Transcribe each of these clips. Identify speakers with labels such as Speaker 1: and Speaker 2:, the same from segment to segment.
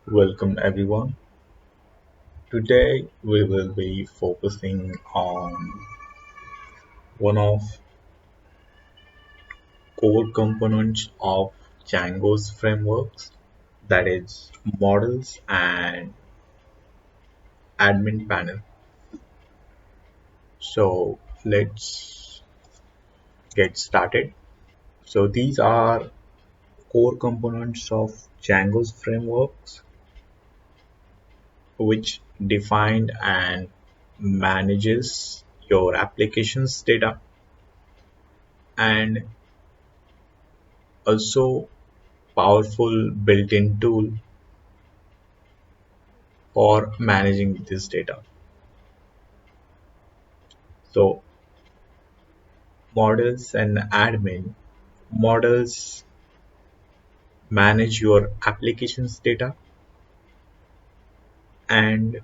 Speaker 1: Welcome everyone. Today we will be focusing on one of core components of Django's frameworks, that is models and admin panel. So let's get started. So these are core components of Django's frameworks which define and manages your application's data and also powerful built-in tool for managing this data. So models and admin. Models manage your application's data and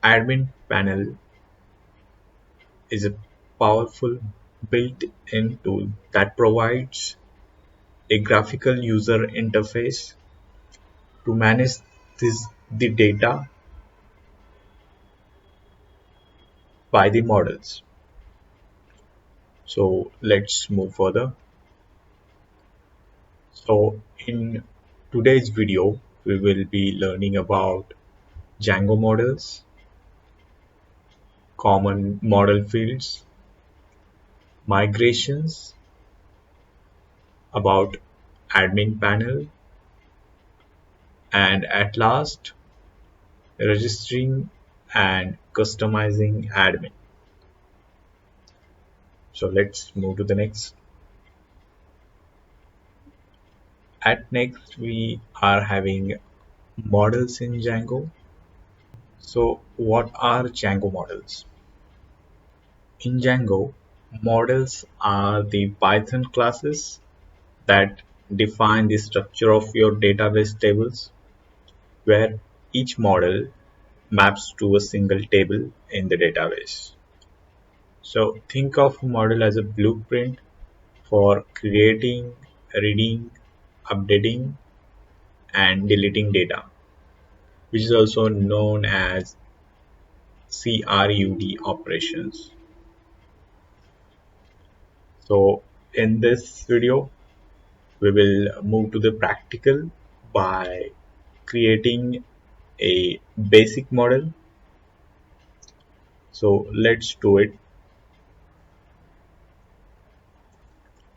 Speaker 1: admin panel is a powerful built-in tool that provides a graphical user interface to manage the data by the models. So let's move further. So in today's video, we will be learning about Django models, common model fields, migrations, about admin panel, and at last, registering and customizing admin. So let's move to the next. At next, we are having models in Django. So what are Django models? In Django, models are the Python classes that define the structure of your database tables, where each model maps to a single table in the database. So think of a model as a blueprint for creating, reading, updating, and deleting data, which is also known as CRUD operations. So in this video, we will move to the practical by creating a basic model. So let's do it.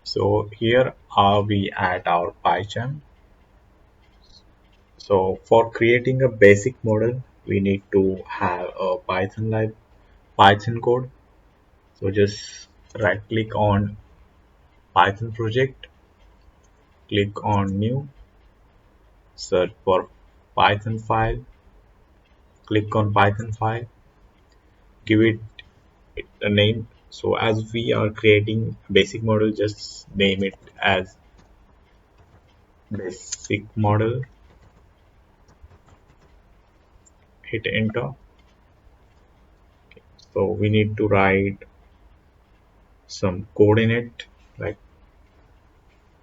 Speaker 1: So here are we at our PyCharm. So for creating a basic model, we need to have a Python code. So just right click on Python project, click on new, search for Python file, click on Python file, give it a name. So as we are creating a basic model, just name it as basic model, hit enter. So we need to write some code in it, like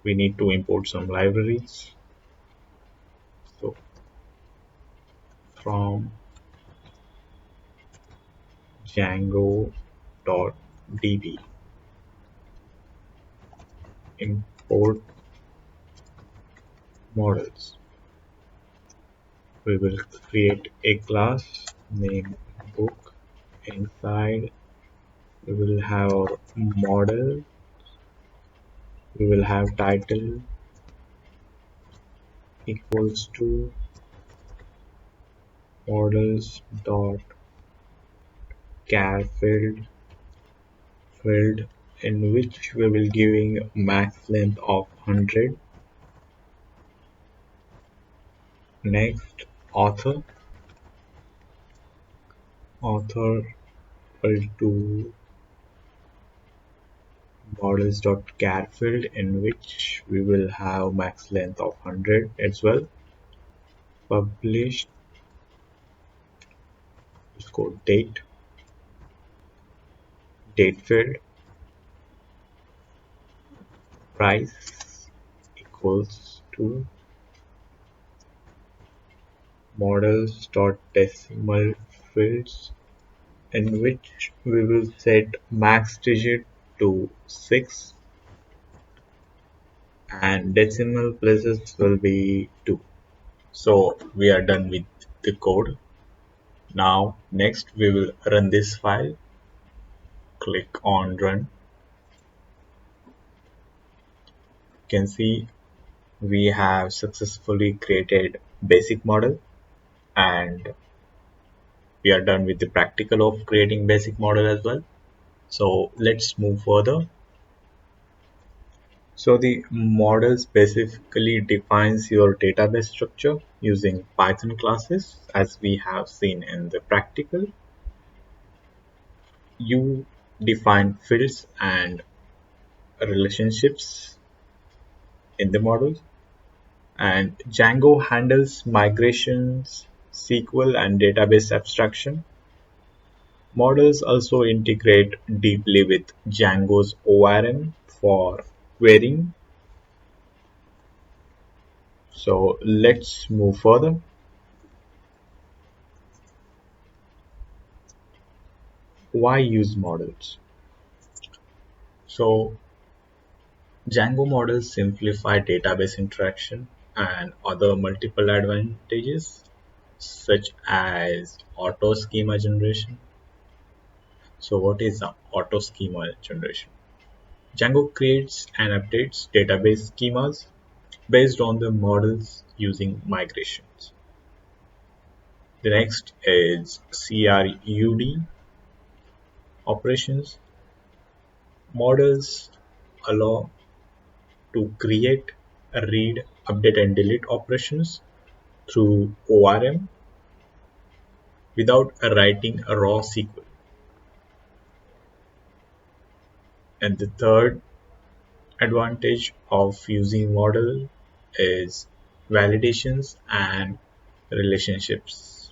Speaker 1: we need to import some libraries. So from django.db import models. We will create a class named book. Inside we will have our model. We will have title equals to models dot char field in which we will giving max length of 100. Next, author equal to models.char field in which we will have max length of 100 as well. Published is called date field, price equals to models dot decimal fields in which we will set max digit to 6 and decimal places will be 2. So we are done with the code. Now next we will run this file. Click on run. You can see we have successfully created basic model, and we are done with the practical of creating basic model as well. So let's move further. So the model specifically defines your database structure using Python classes, as we have seen in the practical. You define fields and relationships in the model, and Django handles migrations, SQL, and database abstraction. Models also integrate deeply with Django's ORM for querying. So let's move further. Why use models? So Django models simplify database interaction and other multiple advantages such as auto schema generation. So what is the auto schema generation? Django creates and updates database schemas based on the models using migrations. The next is CRUD operations. Models allow to create, read, update, and delete operations through ORM without writing a raw SQL. And the third advantage of using model is validations and relationships.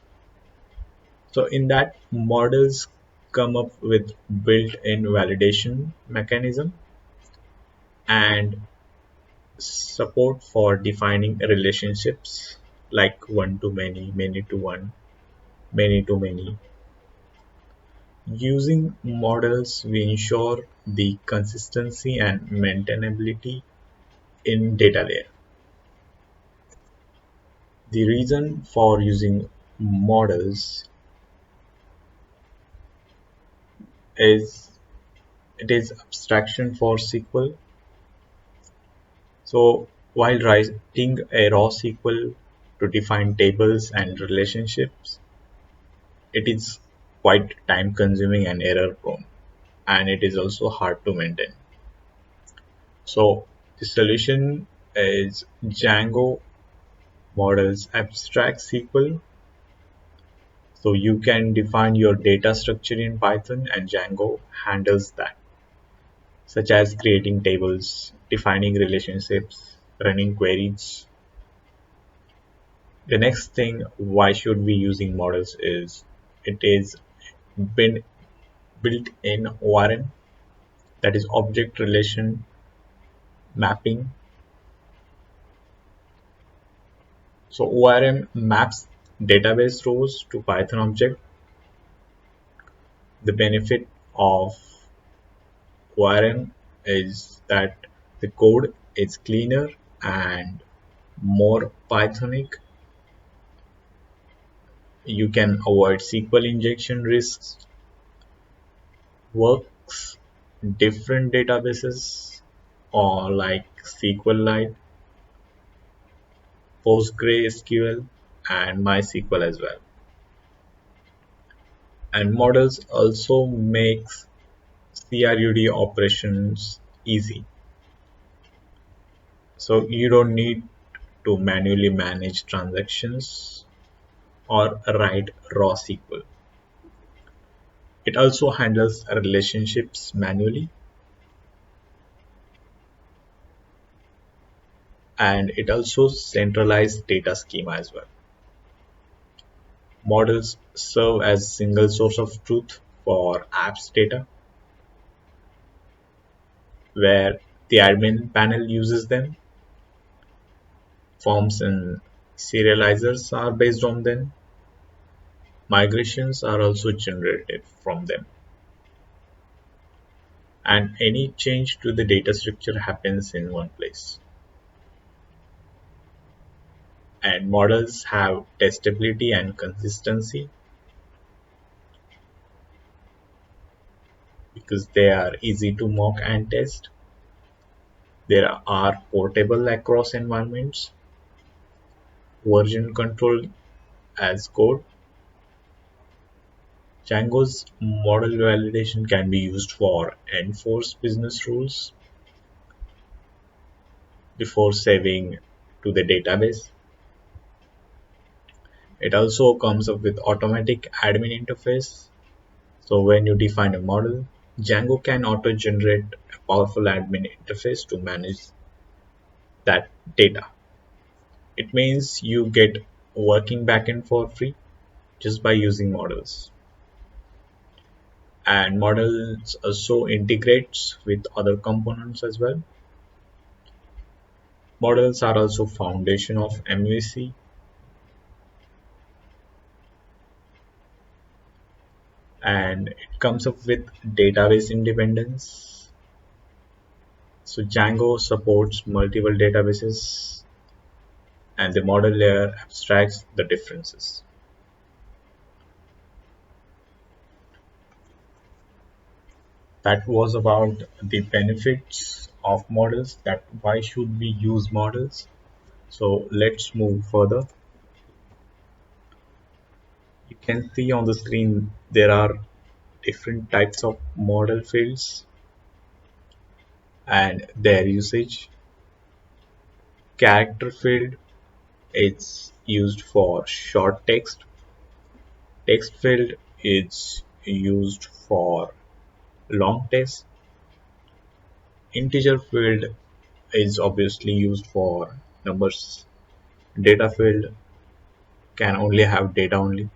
Speaker 1: So in that, models come up with built-in validation mechanism and support for defining relationships like one to many, many to one, many to many. Using models, we ensure the consistency and maintainability in data layer. The reason for using models is it is abstraction for SQL. So while writing a raw SQL to define tables and relationships, it is quite time consuming and error prone, and it is also hard to maintain. So the solution is Django models abstract SQL. So you can define your data structure in Python and Django handles that, such as creating tables, defining relationships, running queries. The next thing, why should we using models is it is been built in ORM, that is object relation mapping. So ORM maps database rows to Python object. The benefit of ORM is that the code is cleaner and more Pythonic. You can avoid SQL injection risks, works different databases or like SQLite, PostgreSQL, and MySQL as well. And models also makes CRUD operations easy. So you don't need to manually manage transactions or write raw SQL. It also handles relationships manually, and it also centralized data schema as well. Models serve as single source of truth for apps data, where the admin panel uses them, forms and Serializers are based on them. Migrations are also generated from them. And any change to the data structure happens in one place. And models have testability and consistency because they are easy to mock and test. They are portable across environments, version control as code. Django's model validation can be used for enforce business rules before saving to the database. It also comes up with automatic admin interface. So when you define a model, Django can auto-generate a powerful admin interface to manage that data. It means you get working backend for free just by using models. And models also integrates with other components as well. Models are also foundation of MVC, and it comes up with database independence. So Django supports multiple databases and the model layer abstracts the differences. That was about the benefits of models, that why should we use models. So let's move further. You can see on the screen there are different types of model fields and their usage. Character field is used for short text. Text field is used for long text. Integer field is obviously used for numbers. Data field can only have data only.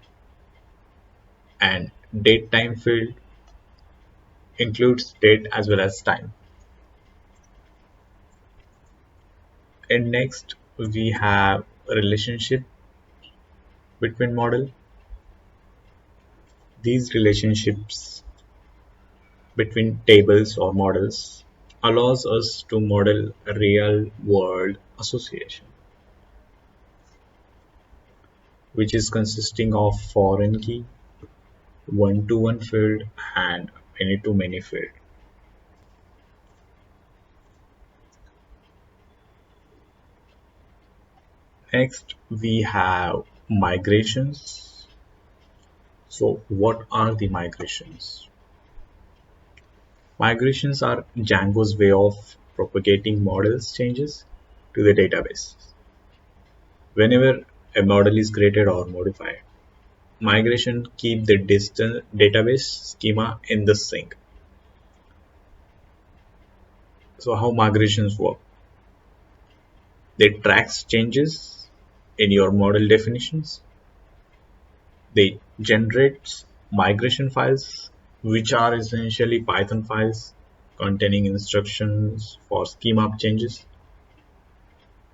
Speaker 1: And date time field includes date as well as time. And next we have a relationship between model. These relationships between tables or models allows us to model real world association, which is consisting of foreign key, one-to-one field and many-to-many field. Next we have migrations. So what are the migrations? Migrations are Django's way of propagating models changes to the database. Whenever a model is created or modified, migration keep the distant database schema in the sync. So how migrations work? They tracks changes in your model definitions. They generate migration files, which are essentially Python files containing instructions for schema changes.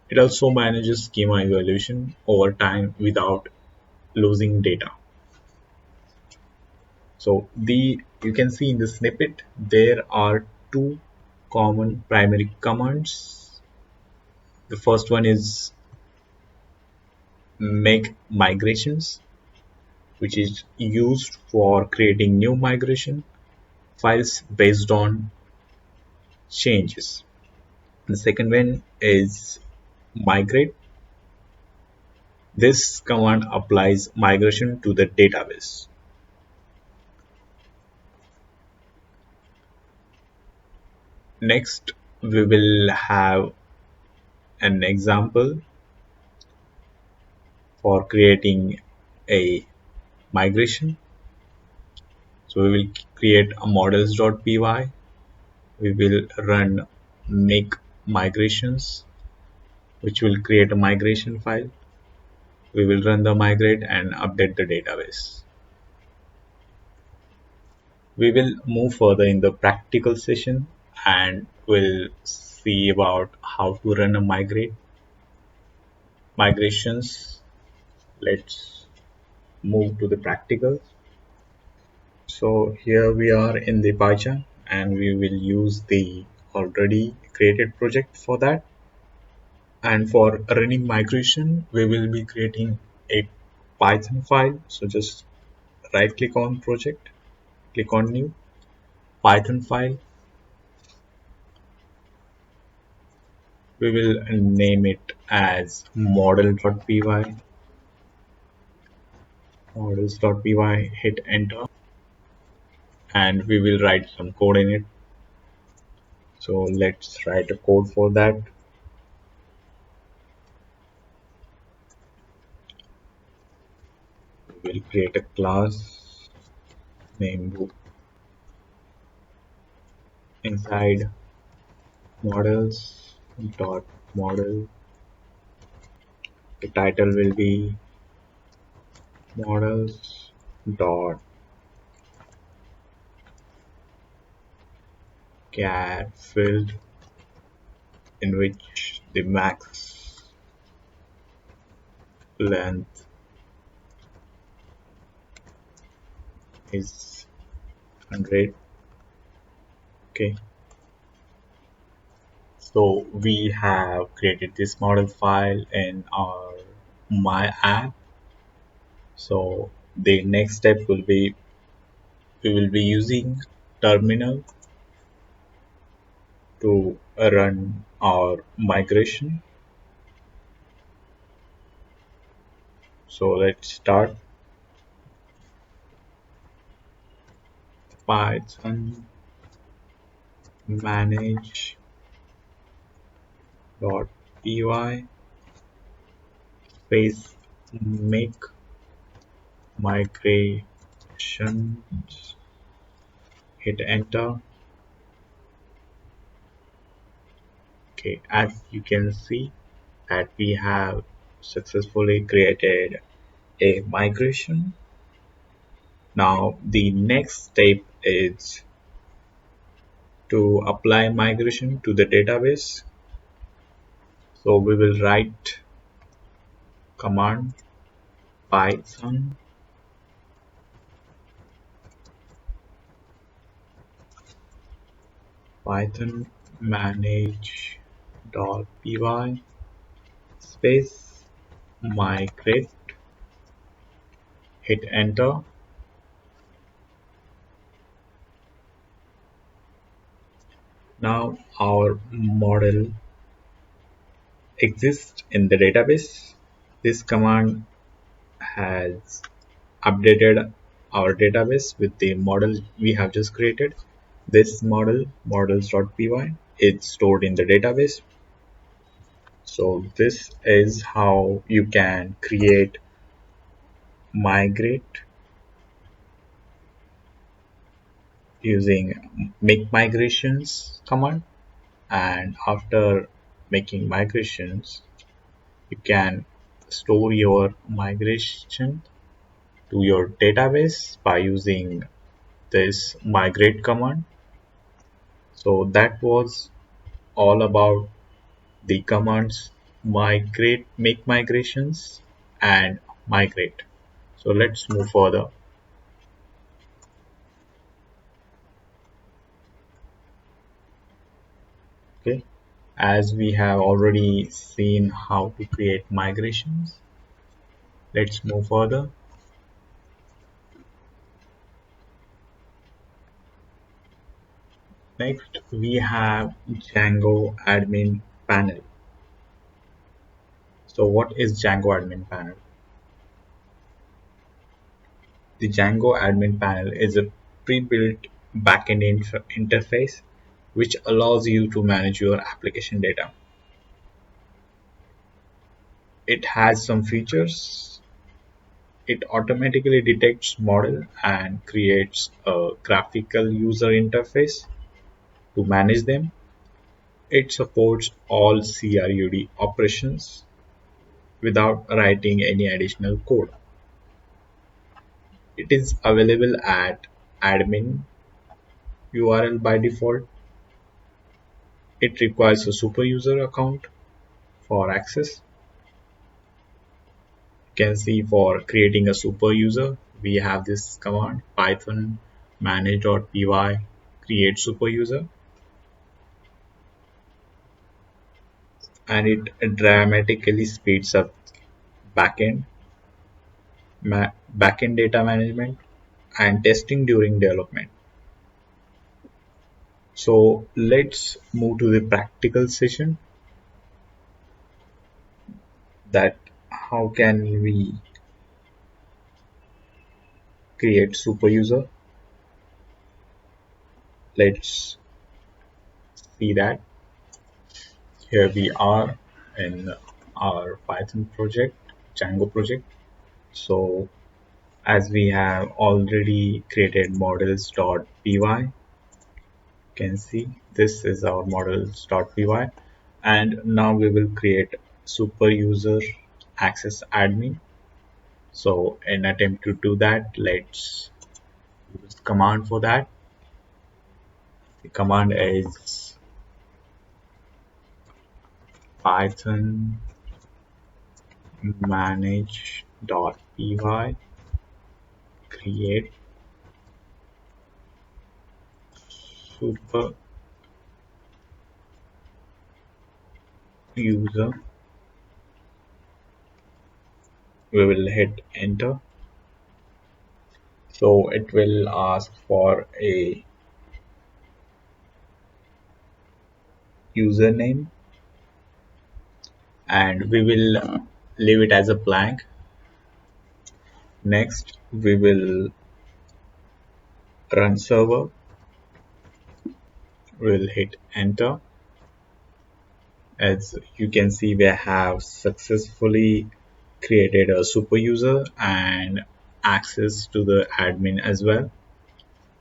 Speaker 1: It also manages schema evaluation over time without losing data. So you can see in the snippet there are two common primary commands. The first one is make migrations, which is used for creating new migration files based on changes. The second one is migrate. This command applies migration to the database. Next, we will have an example for creating a migration. So we will create a models.py. We will run make migrations, which will create a migration file. We will run the migrate and update the database. We will move further in the practical session and we'll see about how to run a migrate. migrations. Let's move to the practical. So here we are in the PyCharm and we will use the already created project for that. And for running migration, we will be creating a Python file. So just right click on project, click on new Python file. We will name it as model.py, models.py, hit enter, and we will write some code in it. So let's write a code for that. We will create a class named inside models dot model. The title will be models dot get field, in which the max length is 100. Okay, so we have created this model file in our my app. So the next step will be we will be using terminal to run our migration. So let's start. Python manage dot py space make migrations, hit enter. Okay, as you can see that we have successfully created a migration. Now the next step is to apply migration to the database. So we will write command python python manage dot py space migrate, hit enter. Now our model exists in the database. This command has updated our database with the model we have just created. This model, models.py, is stored in the database. So this is how you can create, migrate using make migrations command. And after making migrations, you can store your migration to your database by using this migrate command. So that was all about the commands migrate, make migrations, and migrate. So let's move further. Okay, as we have already seen how to create migrations, let's move further. Next, we have Django admin panel. So what is Django admin panel? The Django admin panel is a pre-built backend interface which allows you to manage your application data. It has some features. It automatically detects model and creates a graphical user interface to manage them. It supports all CRUD operations without writing any additional code. It is available at admin URL by default. It requires a super user account for access. Can see for creating a super user, we have this command python manage.py create super user, and it dramatically speeds up backend backend data management and testing during development. So let's move to the practical session, that how can we create super user. Let's see that. Here we are in our Python project, Django project. So as we have already created models.py, you can see this is our models.py, and now we will create super user access admin. So in attempt to do that, let's use command for that. The command is python manage.py create super user. We will hit enter. So it will ask for a username, and we will leave it as a blank. Next we will run server. We'll hit enter. As you can see, we have successfully created a super user and access to the admin as well.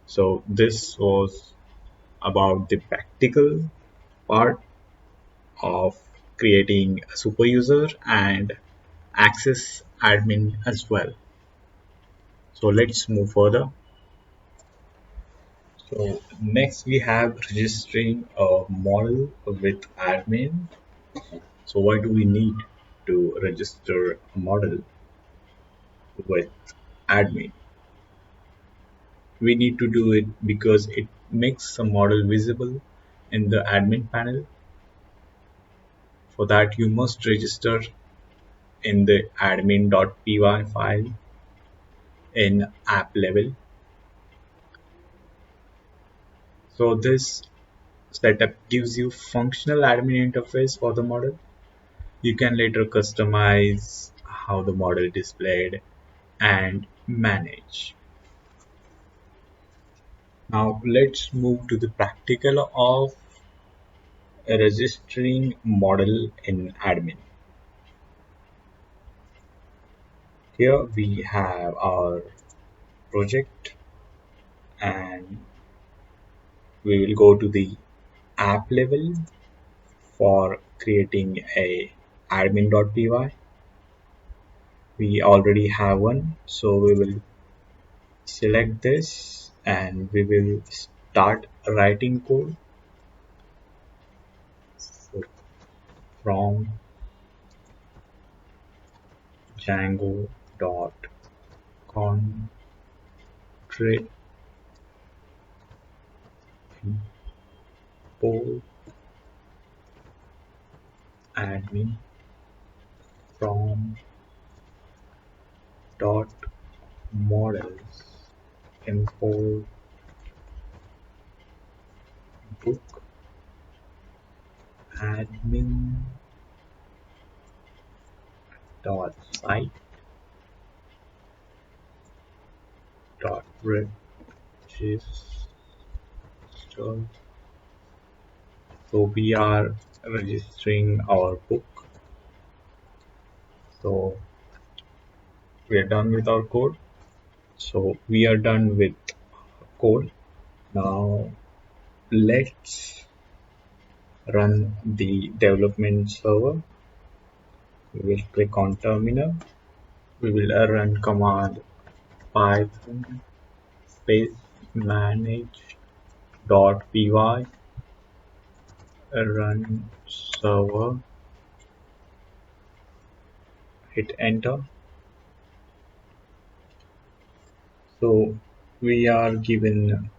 Speaker 1: So this was about the practical part of creating a super user and access admin as well. So let's move further. So next we have registering a model with admin. So why do we need to register a model with admin? We need to do it because it makes a model visible in the admin panel. For that, you must register in the admin.py file in app level. So this setup gives you functional admin interface for the model. You can later customize how the model is displayed and manage. Now let's move to the practical of registering model in admin. Here we have our project, and we will go to the app level for creating a admin.py. We already have one, so we will select this and we will start writing code. So from Django.contrib import admin from dot models import book admin dot site dot register. So we are registering our book. So we are done with our code. So we are done with code. Now let's run the development server. We will click on terminal. We will run command python space manage dot py run server, hit enter. So we are given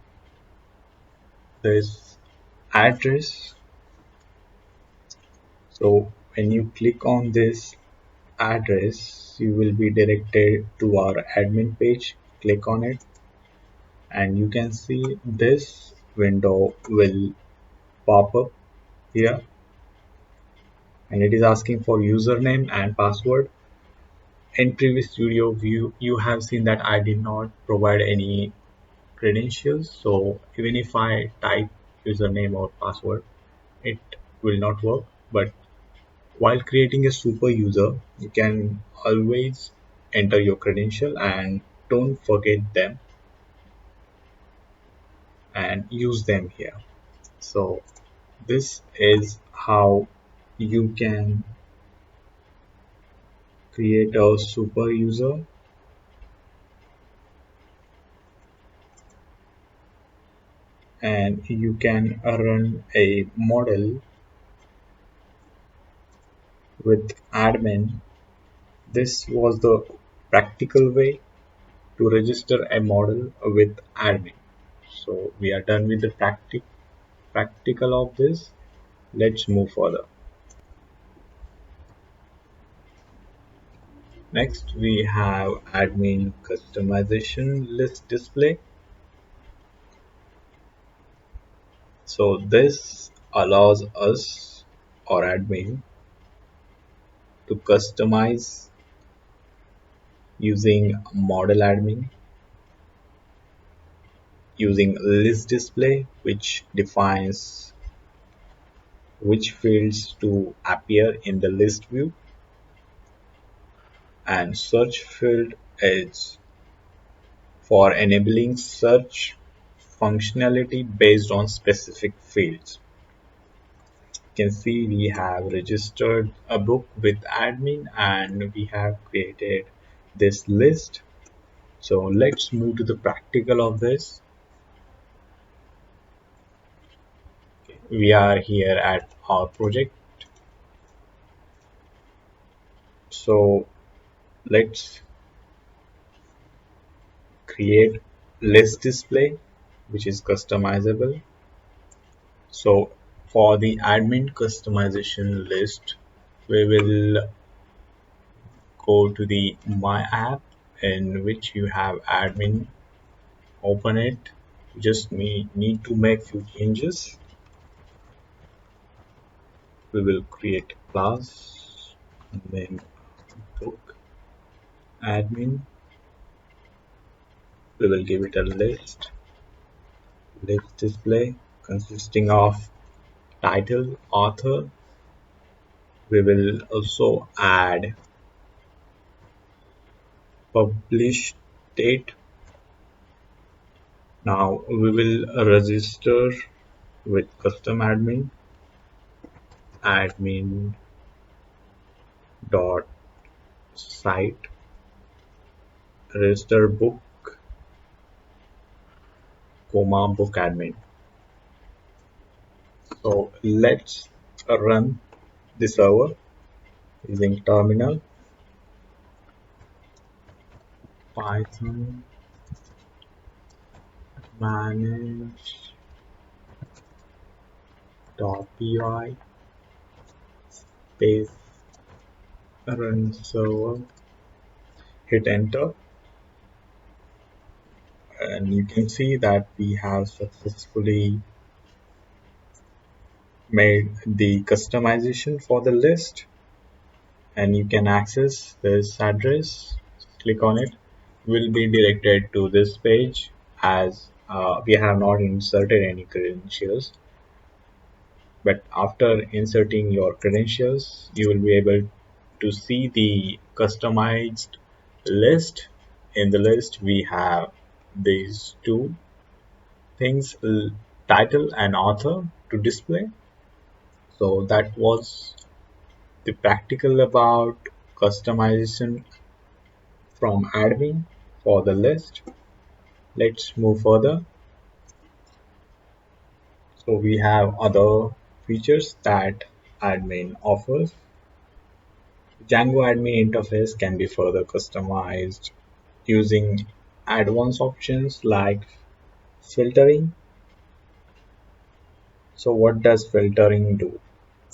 Speaker 1: this address. So when you click on this address, you will be directed to our admin page. Click on it and you can see this window will pop up here, and it is asking for username and password. In previous video you have seen that I did not provide any credentials, so even if I type username or password, it will not work. But while creating a super user, you can always enter your credential and don't forget them and use them here. So this is how you can create a super user, and you can run a model with admin. This was the practical way to register a model with admin. So we are done with the practical of this. Let's move further. Next we have admin customization list display. So this allows us or admin to customize using model admin, using list display, which defines which fields to appear in the list view, and search field is for enabling search functionality based on specific fields. You can see we have registered a book with admin and we have created this list. So let's move to the practical of this. We are here at our project. So let's create list display which is customizable. So for the admin customization list, we will go to the my app in which you have admin. Open it. You just need to make few changes. We will create a class and then book admin. We will give it a list display consisting of title, author. We will also add publish date. Now we will register with custom admin dot site register book book admin. So let's run the server using terminal python manage py space run server, hit enter, and you can see that we have successfully made the customization for the list, and you can access this address. Click on it, will be directed to this page as we have not inserted any credentials. But after inserting your credentials, you will be able to see the customized list. In the list, we have these two things, title and author, to display. So that was the practical about customization from admin for the list. Let's move further. So we have other features that admin offers. Django admin interface can be further customized using advanced options like filtering. So what does filtering do?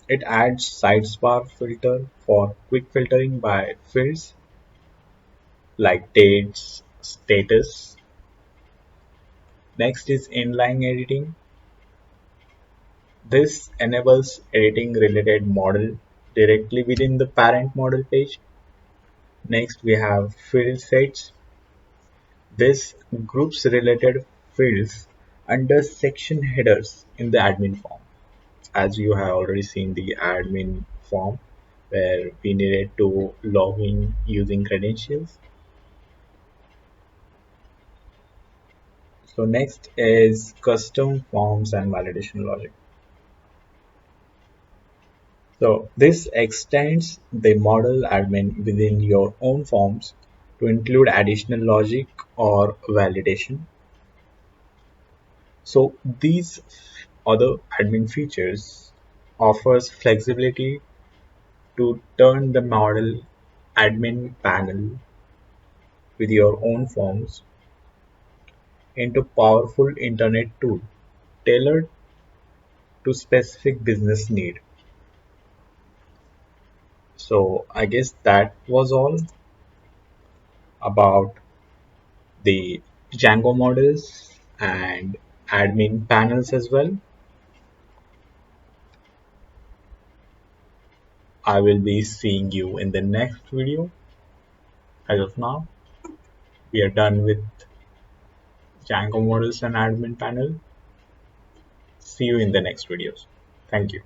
Speaker 1: It adds sidebar filter for quick filtering by fields like dates, status. Next is inline editing. This enables editing related model directly within the parent model page. Next we have field sets. This groups related fields under section headers in the admin form. As you have already seen the admin form where we needed to log in using credentials. So next is custom forms and validation logic. So this extends the model admin within your own forms to include additional logic or validation. So these other admin features offers flexibility to turn the model admin panel with your own forms into powerful internet tool tailored to specific business need. So I guess that was all about the Django models and admin panels as well. I will be seeing you in the next video. As of now, we are done with Django models and admin panel. See you in the next videos. Thank you.